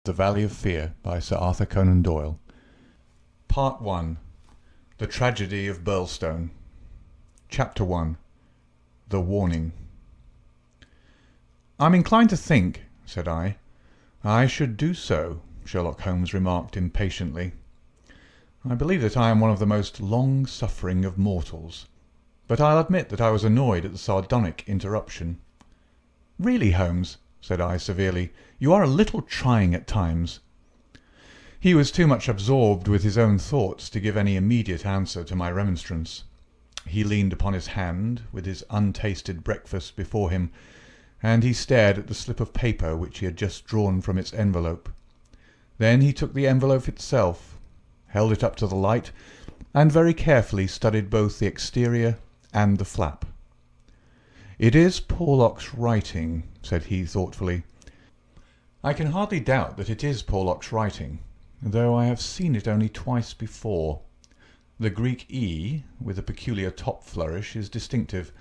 The Valley of Fear by Sir Arthur Conan Doyle. Part 1. The Tragedy of Birlstone. Chapter 1. The Warning. "I'm inclined to think," said I. "I should do so," Sherlock Holmes remarked impatiently. "I believe that I am one of the most long-suffering of mortals, but I'll admit that I was annoyed at the sardonic interruption." "Really, Holmes," said I severely, "you are a little trying at times." He was too much absorbed with his own thoughts to give any immediate answer to my remonstrance. He leaned upon his hand, with his untasted breakfast before him, and he stared at the slip of paper which he had just drawn from its envelope. Then he took the envelope itself, held it up to the light, and very carefully studied both the exterior and the flap. "It is Porlock's writing," said he thoughtfully. "I can hardly doubt that it is Porlock's writing, though I have seen it only twice before. The Greek E, with a peculiar top flourish, is distinctive.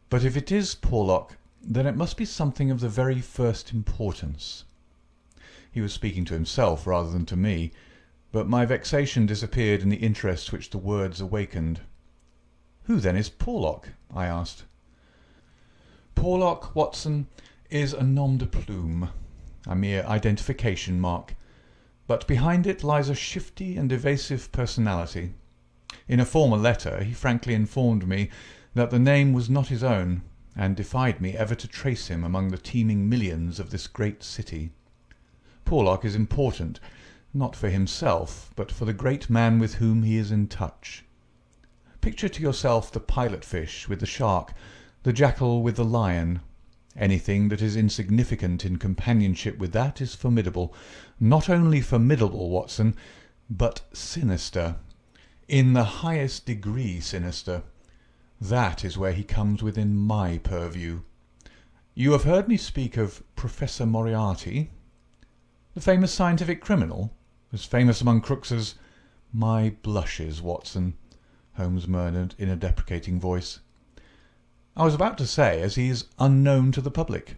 But if it is Porlock, then it must be something of the very first importance." He was speaking to himself rather than to me, but my vexation disappeared in the interest which the words awakened. "Who then is Porlock?" I asked. "Porlock, Watson, is a nom de plume, a mere identification mark, but behind it lies a shifty and evasive personality. In a former letter he frankly informed me that the name was not his own, and defied me ever to trace him among the teeming millions of this great city. Porlock is important, not for himself, but for the great man with whom he is in touch. Picture to yourself the pilot-fish with the shark, the jackal with the lion. Anything that is insignificant in companionship with that is formidable. Not only formidable, Watson, but sinister. In the highest degree sinister. That is where he comes within my purview. You have heard me speak of Professor Moriarty, the famous scientific criminal, as famous among crooks as—" "My blushes, Watson," Holmes murmured in a deprecating voice. "I was about to say, as he is unknown to the public."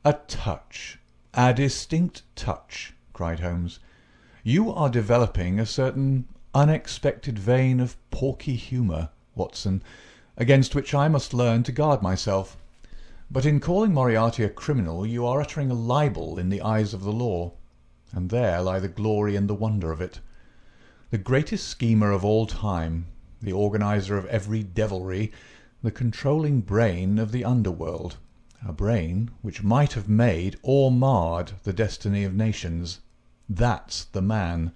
"A touch, a distinct touch," cried Holmes. "You are developing a certain unexpected vein of porky humour, Watson, against which I must learn to guard myself. But in calling Moriarty a criminal you are uttering a libel in the eyes of the law, and there lie the glory and the wonder of it. The greatest schemer of all time, the organiser of every devilry, the controlling brain of the underworld, a brain which might have made or marred the destiny of nations. That's the man.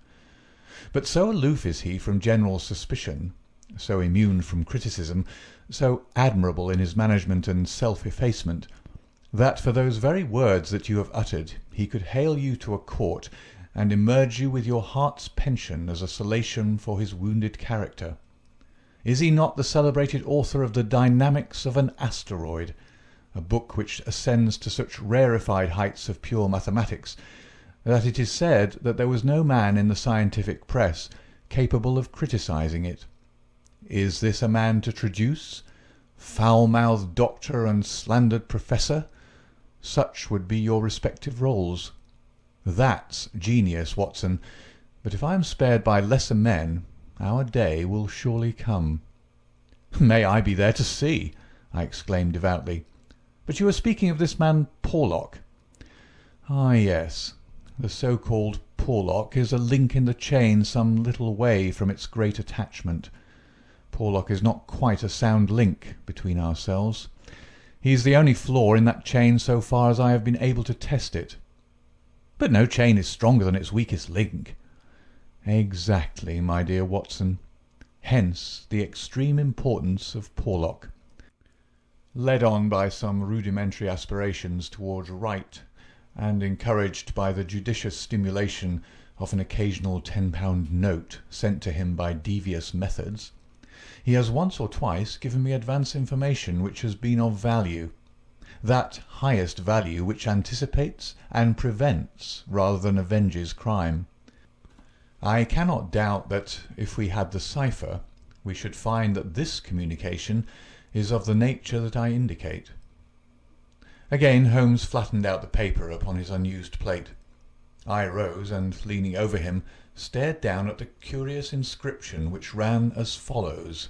But so aloof is he from general suspicion, so immune from criticism, so admirable in his management and self-effacement, that for those very words that you have uttered he could hale you to a court and emerge you with your heart's pension as a solation for his wounded character. Is he not the celebrated author of The Dynamics of an Asteroid, a book which ascends to such rarefied heights of pure mathematics that it is said that there was no man in the scientific press capable of criticising it? Is this a man to traduce? Foul-mouthed doctor and slandered professor? Such would be your respective rôles. That's genius, Watson, but if I am spared by lesser men, our day will surely come." "May I be there to see!" I exclaimed devoutly. "But you were speaking of this man Porlock." "Ah, yes. The so-called Porlock is a link in the chain some little way from its great attachment. Porlock is not quite a sound link between ourselves. He is the only flaw in that chain so far as I have been able to test it." "But no chain is stronger than its weakest link." "Exactly, my dear Watson. Hence the extreme importance of Porlock." Led on by some rudimentary aspirations towards right, and encouraged by the judicious stimulation of an occasional £10 note sent to him by devious methods, he has once or twice given me advance information which has been of value, that highest value which anticipates and prevents rather than avenges crime. I cannot doubt that, if we had the cipher, we should find that this communication is of the nature that I indicate. Again Holmes flattened out the paper upon his unused plate. I rose and, leaning over him, stared down at the curious inscription which ran as follows: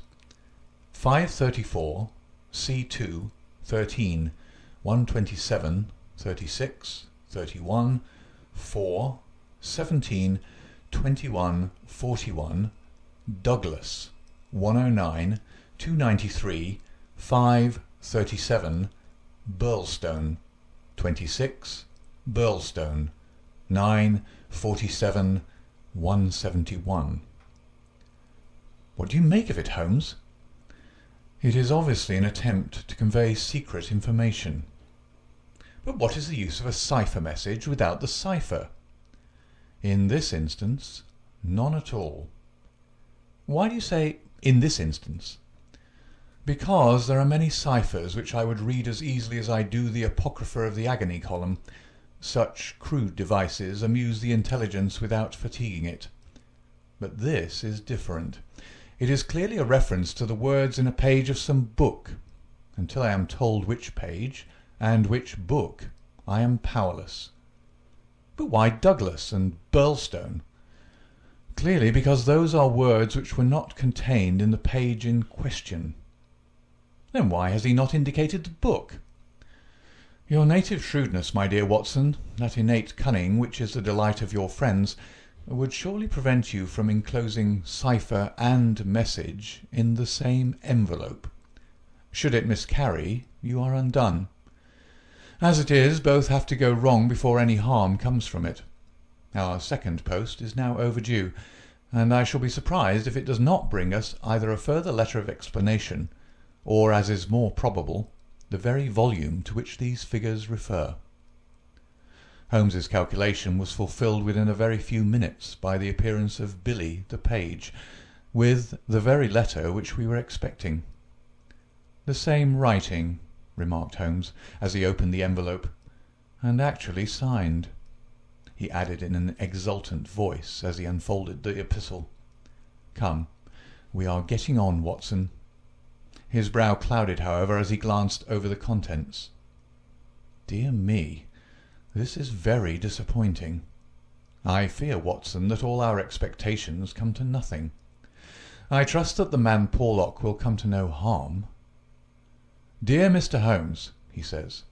534 C2 13 127 36 31 4 17 21 41 Douglas 109 293 5 37 Birlstone 26 Birlstone 9 47 171. What do you make of it, Holmes? It is obviously an attempt to convey secret information. But what is the use of a cipher message without the cipher? In this instance, none at all. Why do you say "in this instance"? Because there are many ciphers which I would read as easily as I do the Apocrypha of the Agony column. Such crude devices amuse the intelligence without fatiguing it. But this is different. It is clearly a reference to the words in a page of some book. Until I am told which page and which book, I am powerless. But why Douglas and Birlstone? Clearly because those are words which were not contained in the page in question. Then why has he not indicated the book? Your native shrewdness, my dear Watson, that innate cunning which is the delight of your friends, would surely prevent you from enclosing cipher and message in the same envelope. Should it miscarry, you are undone. As it is, both have to go wrong before any harm comes from it. Our second post is now overdue, and I shall be surprised if it does not bring us either a further letter of explanation, or, as is more probable, the very volume to which these figures refer. Holmes's calculation was fulfilled within a very few minutes by the appearance of Billy, the page, with the very letter which we were expecting. "The same writing," remarked Holmes, as he opened the envelope, "and actually signed," he added in an exultant voice as he unfolded the epistle. "Come, we are getting on, Watson." His brow clouded, however, as he glanced over the contents. "Dear me, this is very disappointing. I fear, Watson, that all our expectations come to nothing. I trust that the man Porlock will come to no harm. Dear Mr. Holmes," he says,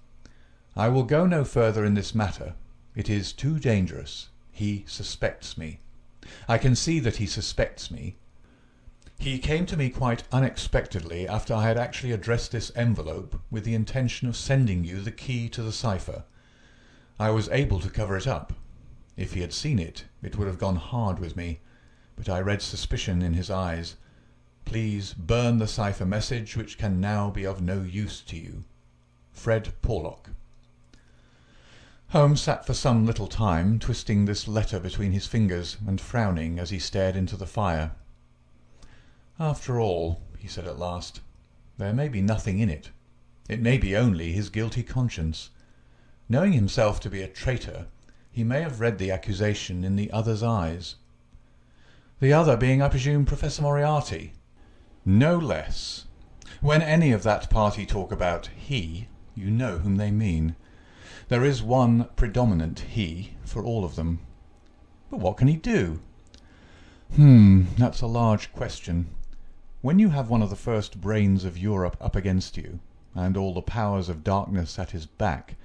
"I will go no further in this matter. It is too dangerous. He suspects me. I can see that he suspects me. He came to me quite unexpectedly after I had actually addressed this envelope with the intention of sending you the key to the cipher. I was able to cover it up. If he had seen it, it would have gone hard with me, but I read suspicion in his eyes. Please burn the cipher message, which can now be of no use to you. Fred Porlock." Holmes sat for some little time, twisting this letter between his fingers and frowning as he stared into the fire. "After all," he said at last, "there may be nothing in it. It may be only his guilty conscience. Knowing himself to be a traitor, he may have read the accusation in the other's eyes. The other being, I presume, Professor Moriarty?" "No less. When any of that party talk about 'he,' you know whom they mean. There is one predominant 'he' for all of them. But what can he do?" That's a large question. When you have one of the first brains of Europe up against you, and all the powers of darkness at his back,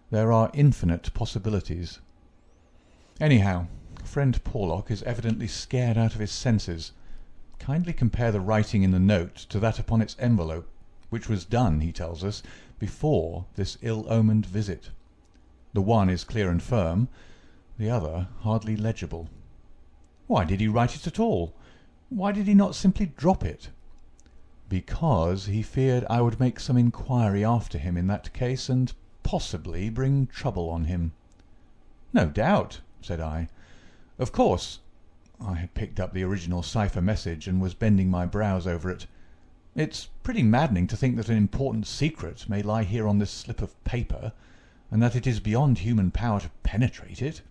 there are infinite possibilities. Anyhow, friend Porlock is evidently scared out of his senses. Kindly compare the writing in the note to that upon its envelope, which was done, he tells us, before this ill-omened visit. The one is clear and firm, the other hardly legible. Why did he write it at all? Why did he not simply drop it? Because he feared I would make some inquiry after him in that case, and possibly bring trouble on him. "No doubt," said I. "Of course." I had picked up the original cipher message and was bending my brows over it. "It's pretty maddening to think that an important secret may lie here on this slip of paper, and that it is beyond human power to penetrate it."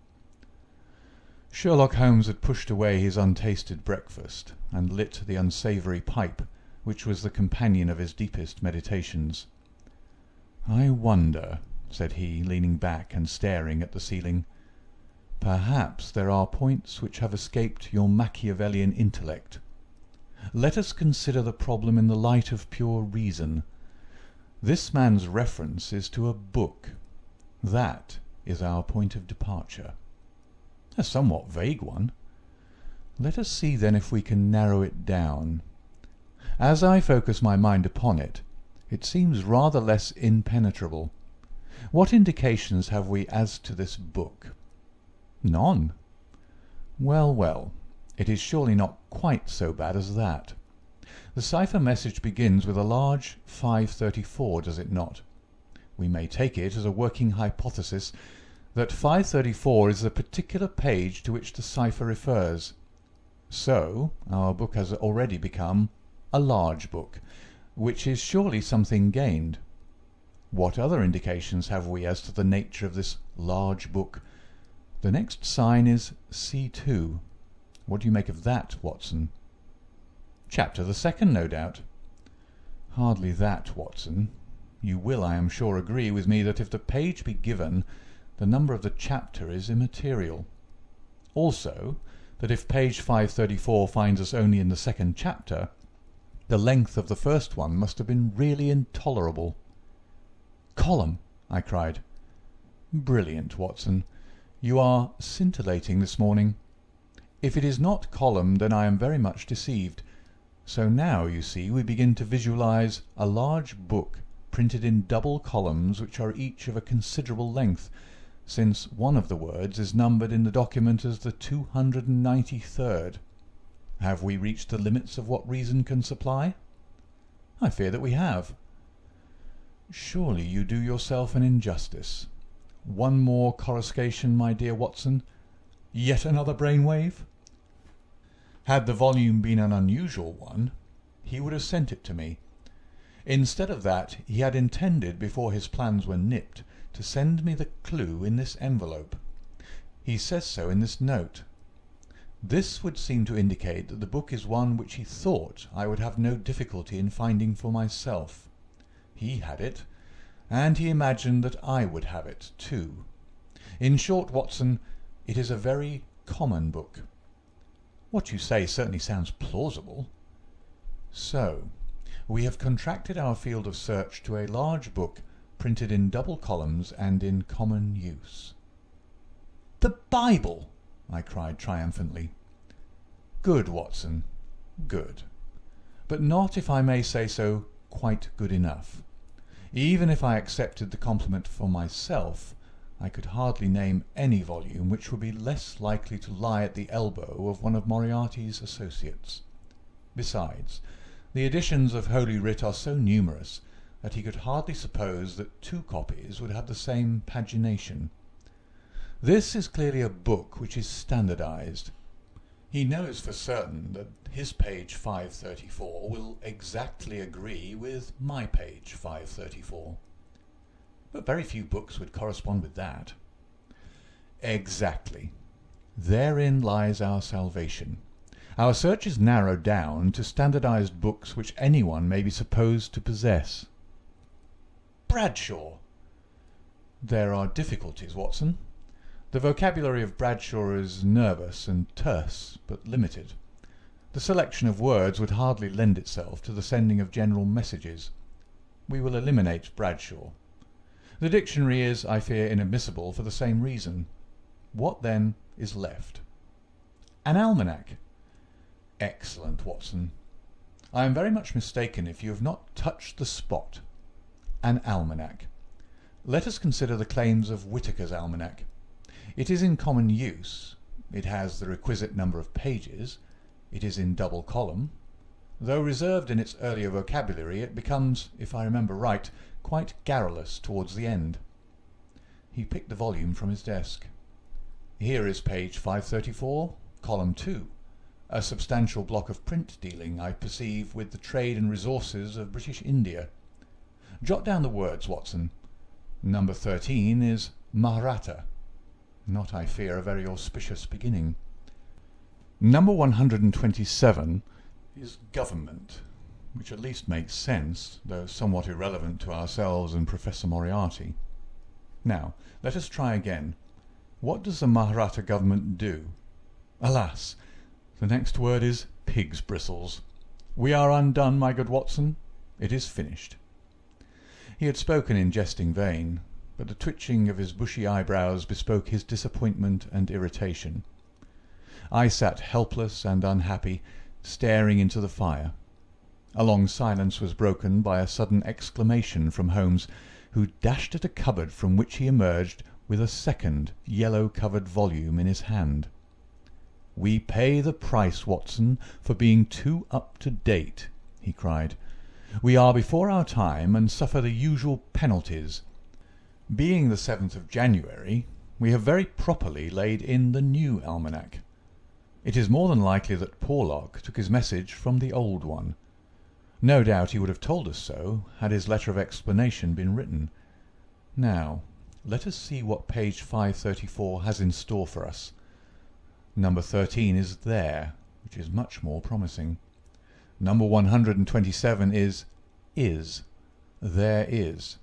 Sherlock Holmes had pushed away his untasted breakfast and lit the unsavoury pipe, which was the companion of his deepest meditations. "I wonder," said he, leaning back and staring at the ceiling, Perhaps there are points which have escaped your Machiavellian intellect. Let us consider the problem in the light of pure reason. This man's reference is to a book. That is our point of departure. A somewhat vague one. Let us see then if we can narrow it down. As I focus my mind upon it, it seems rather less impenetrable. What indications have we as to this book? None. Well, well, it is surely not quite so bad as that. The cipher message begins with a large 534, does it not? We may take it as a working hypothesis that 534 is the particular page to which the cipher refers. So, our book has already become a large book, which is surely something gained. What other indications have we as to the nature of this large book? The next sign is C2. What do you make of that, Watson? Chapter the second, no doubt. Hardly that, Watson. You will, I am sure, agree with me that if the page be given, the number of the chapter is immaterial. Also, that if page 534 finds us only in the second chapter, the length of the first one must have been really intolerable. Column, I cried. Brilliant, Watson. You are scintillating this morning. If it is not column, then I am very much deceived. So now, you see, we begin to visualize a large book printed in double columns which are each of a considerable length, since one of the words is numbered in the document as the 293rd. Have we reached the limits of what reason can supply? I fear that we have. Surely you do yourself an injustice. One more coruscation, my dear Watson. Yet another brainwave? Had the volume been an unusual one, he would have sent it to me. Instead of that, he had intended, before his plans were nipped, to send me the clue in this envelope. He says so in this note. This would seem to indicate that the book is one which he thought I would have no difficulty in finding for myself. He had it, and he imagined that I would have it too. In short, Watson, it is a very common book. What you say certainly sounds plausible. So, we have contracted our field of search to a large book printed in double columns and in common use. The Bible! I cried triumphantly. Good, Watson, good. But not, if I may say so, quite good enough. Even if I accepted the compliment for myself, I could hardly name any volume which would be less likely to lie at the elbow of one of Moriarty's associates. Besides, the editions of Holy Writ are so numerous that he could hardly suppose that two copies would have the same pagination. This is clearly a book which is standardized. He knows for certain that his page 534 will exactly agree with my page 534. But very few books would correspond with that. Exactly. Therein lies our salvation. Our search is narrowed down to standardized books which anyone may be supposed to possess. Bradshaw! There are difficulties, Watson. The vocabulary of Bradshaw is nervous and terse, but limited. The selection of words would hardly lend itself to the sending of general messages. We will eliminate Bradshaw. The dictionary is, I fear, inadmissible for the same reason. What, then, is left? An almanac. Excellent, Watson. I am very much mistaken if you have not touched the spot. An almanac. Let us consider the claims of Whitaker's almanac. It is in common use. It has the requisite number of pages. It is in double column. Though reserved in its earlier vocabulary, it becomes, if I remember right, quite garrulous towards the end. He picked the volume from his desk. Here is page 534, column 2, a substantial block of print dealing, I perceive, with the trade and resources of British India. Jot down the words, Watson. Number 13 is Mahratta. Not, I fear, a very auspicious beginning. Number 127 is government, which at least makes sense, though somewhat irrelevant to ourselves and Professor Moriarty. Now, let us try again. What does the Mahratta government do? Alas, the next word is pig's bristles. We are undone, my good Watson. It is finished. He had spoken in jesting vein, but the twitching of his bushy eyebrows bespoke his disappointment and irritation. I sat helpless and unhappy, staring into the fire. A long silence was broken by a sudden exclamation from Holmes, who dashed at a cupboard from which he emerged with a second yellow-covered volume in his hand. "We pay the price, Watson, for being too up-to-date," he cried. "We are before our time and suffer the usual penalties. Being the 7th of January, we have very properly laid in the new almanac. It is more than likely that Porlock took his message from the old one. No doubt he would have told us so had his letter of explanation been written. Now, let us see what page 534 has in store for us. Number 13 is there, which is much more promising. Number 127 is. There is."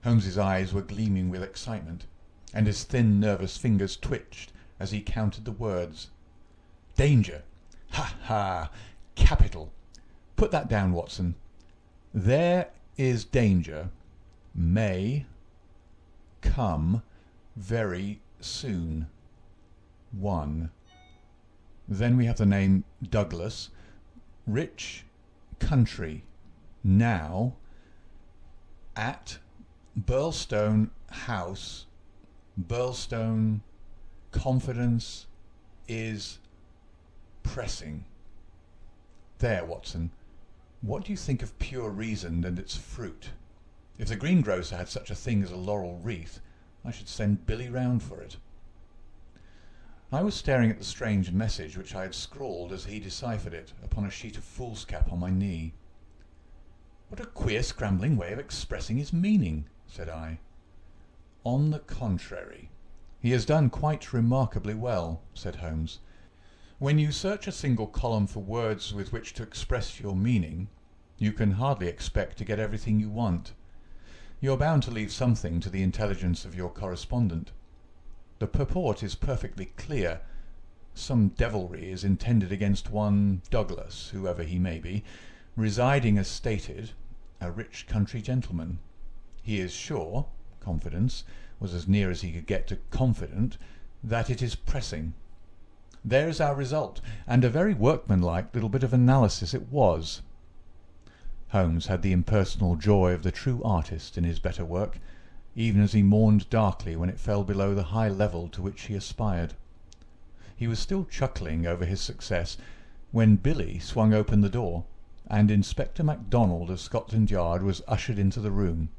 Holmes's eyes were gleaming with excitement, and his thin, nervous fingers twitched as he counted the words. "Danger! Ha, ha! Capital! Put that down, Watson. There is danger. May come very soon. 1. Then we have the name Douglas. Rich country. Now. At Birlstone House. Birlstone. Confidence is pressing. There, Watson. What do you think of pure reason and its fruit? If the greengrocer had such a thing as a laurel wreath, I should send Billy round for it." I was staring at the strange message which I had scrawled as he deciphered it upon a sheet of foolscap on my knee. "What a queer scrambling way of expressing his meaning," said I. "On the contrary, he has done quite remarkably well," said Holmes. "When you search a single column for words with which to express your meaning, you can hardly expect to get everything you want. You're bound to leave something to the intelligence of your correspondent. The purport is perfectly clear. Some devilry is intended against one Douglas, whoever he may be, residing as stated, a rich country gentleman. He is sure, confidence was as near as he could get to confident, that it is pressing. There is our result, and a very workmanlike little bit of analysis it was." Holmes had the impersonal joy of the true artist in his better work, even as he mourned darkly when it fell below the high level to which he aspired. He was still chuckling over his success when Billy swung open the door, and Inspector MacDonald of Scotland Yard was ushered into the room.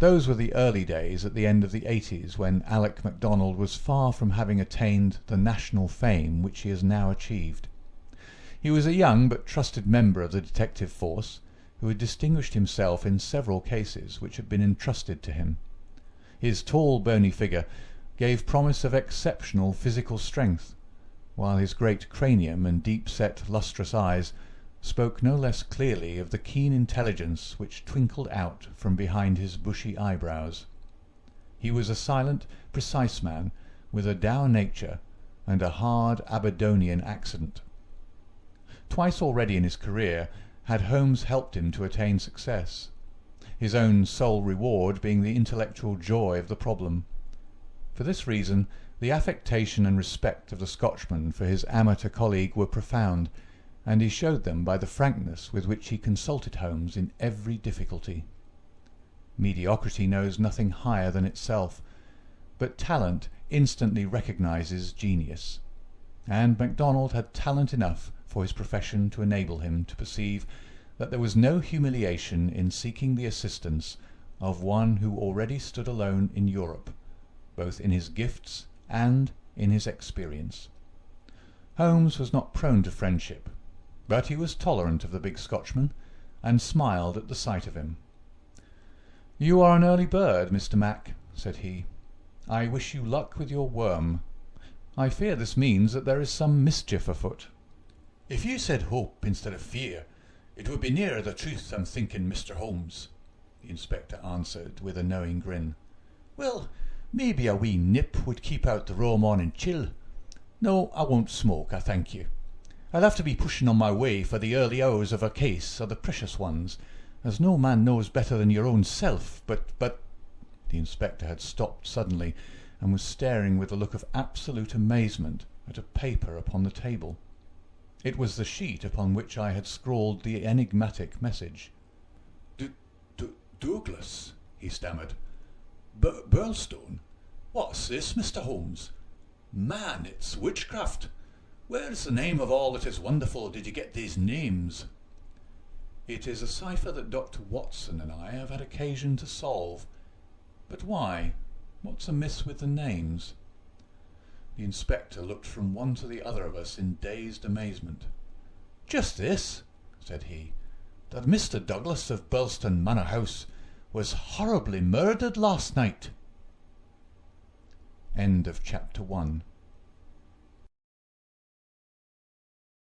Those were the early days at the end of the 80s, when Alec MacDonald was far from having attained the national fame which he has now achieved. He was a young but trusted member of the detective force, who had distinguished himself in several cases which had been entrusted to him. His tall, bony figure gave promise of exceptional physical strength, while his great cranium and deep-set, lustrous eyes spoke no less clearly of the keen intelligence which twinkled out from behind his bushy eyebrows. He was a silent, precise man, with a dour nature and a hard Aberdonian accent. Twice already in his career had Holmes helped him to attain success, his own sole reward being the intellectual joy of the problem. For this reason, the affectation and respect of the Scotchman for his amateur colleague were profound, and he showed them by the frankness with which he consulted Holmes in every difficulty. Mediocrity knows nothing higher than itself, but talent instantly recognizes genius, and MacDonald had talent enough for his profession to enable him to perceive that there was no humiliation in seeking the assistance of one who already stood alone in Europe, both in his gifts and in his experience. Holmes was not prone to friendship, but he was tolerant of the big Scotchman, and smiled at the sight of him. "You are an early bird, Mr. Mac," said he. "I wish you luck with your worm. I fear this means that there is some mischief afoot." "If you said hope instead of fear, it would be nearer the truth, I'm thinking, Mr. Holmes," the inspector answered with a knowing grin. "Well, Maybe a wee nip would keep out the raw morning chill. No, I won't smoke, I thank you. I'll have to be pushing on my way, for the early hours of a case are the precious ones, as no man knows better than your own self. But... The inspector had stopped suddenly, and was staring with a look of absolute amazement at a paper upon the table. It was the sheet upon which I had scrawled the enigmatic message. Douglas, he stammered. Birlstone? What's this, Mr. Holmes? Man, it's witchcraft. Where's the name of all that is wonderful did you get these names? It is a cipher that Dr. Watson and I have had occasion to solve. But why? What's amiss with the names? The inspector looked from one to the other of us in dazed amazement. Just this, said he, that Mr. Douglas of Birlstone Manor House was horribly murdered last night. End of chapter 1.